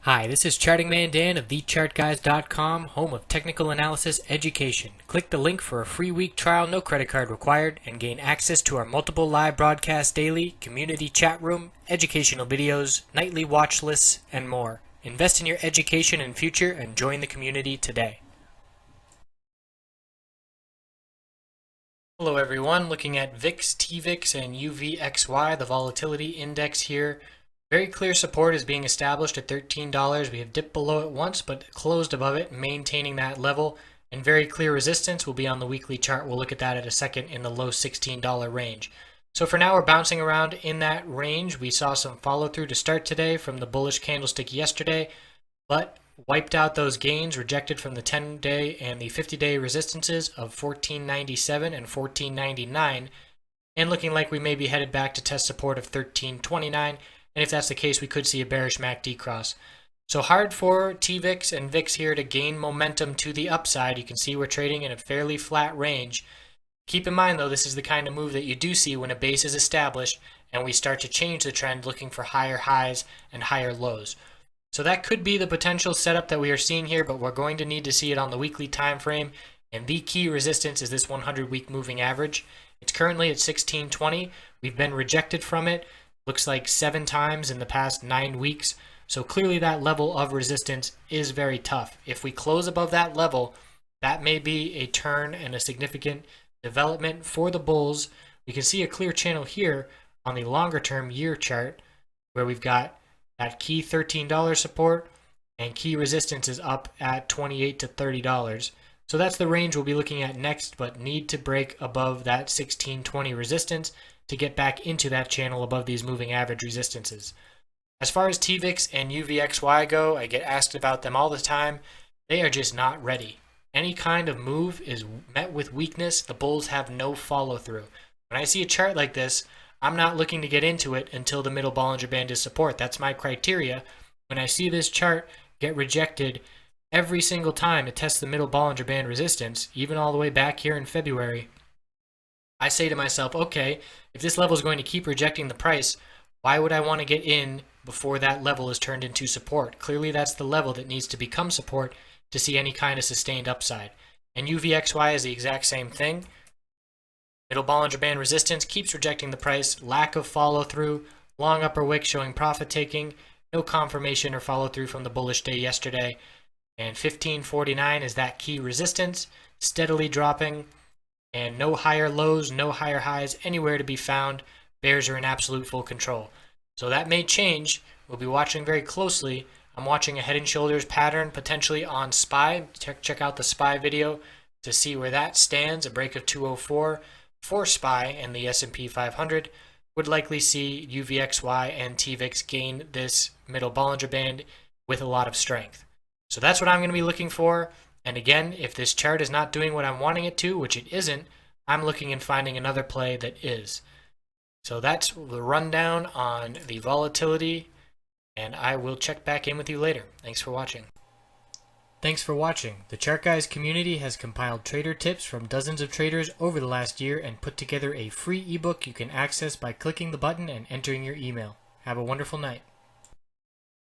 Hi, this is Charting Man Dan of thechartguys.com, home of technical analysis education. Click the link for a free week trial, no credit card required, and gain access to our multiple live broadcasts daily, community chat room, educational videos, nightly watch lists, and more. Invest in your education and future and join the community today. Hello everyone, looking at VIX, TVIX, and UVXY, the volatility index here. Very clear support is being established at $13. We have dipped below it once, but closed above it, maintaining that level. And very clear resistance will be on the weekly chart. We'll look at that in a second in the low $16 range. So for now, we're bouncing around in that range. We saw some follow through to start today from the bullish candlestick yesterday, but wiped out those gains, rejected from the 10-day and the 50-day resistances of $14.97 and $14.99, and looking like we may be headed back to test support of $13.29. And if that's the case, we could see a bearish MACD cross. So hard for TVIX and VIX here to gain momentum to the upside. You can see we're trading in a fairly flat range. Keep in mind, though, this is the kind of move that you do see when a base is established and we start to change the trend, looking for higher highs and higher lows. So that could be the potential setup that we are seeing here, but we're going to need to see it on the weekly time frame. And the key resistance is this 100-week moving average. It's currently at 1620. We've been rejected from it. Looks like 7 times in the past 9 weeks. So clearly that level of resistance is very tough. If we close above that level, that may be a turn and a significant development for the bulls. We can see a clear channel here on the longer term year chart where we've got that key $13 support and key resistance is up at $28 to $30. So that's the range we'll be looking at next, but need to break above that 1620 resistance to get back into that channel above these moving average resistances. As far as TVIX and UVXY go, I get asked about them all the time. They are just not ready. Any kind of move is met with weakness. The bulls have no follow through. When I see a chart like this, I'm not looking to get into it until the middle Bollinger Band is support. That's my criteria. When I see this chart get rejected every single time it tests the middle Bollinger Band resistance, even all the way back here in February, I say to myself, okay, if this level is going to keep rejecting the price, why would I want to get in before that level is turned into support? Clearly, that's the level that needs to become support to see any kind of sustained upside. And UVXY is the exact same thing. Middle Bollinger Band resistance keeps rejecting the price, lack of follow through, long upper wick showing profit taking, no confirmation or follow through from the bullish day yesterday. And 1549 is that key resistance, steadily dropping. And no higher lows, no higher highs anywhere to be found. Bears are in absolute full control. So that may change. We'll be watching very closely. I'm watching a head and shoulders pattern potentially on SPY. Check out the SPY video to see where that stands. A break of 204 for SPY and the S&P 500 would likely see UVXY and TVIX gain this middle Bollinger Band with a lot of strength. So that's what I'm going to be looking for. And again, if this chart is not doing what I'm wanting it to, which it isn't, I'm looking and finding another play that is. So that's the rundown on the volatility, and I will check back in with you later. Thanks for watching. Thanks for watching. The Chart Guys community has compiled trader tips from dozens of traders over the last year and put together a free ebook you can access by clicking the button and entering your email. Have a wonderful night.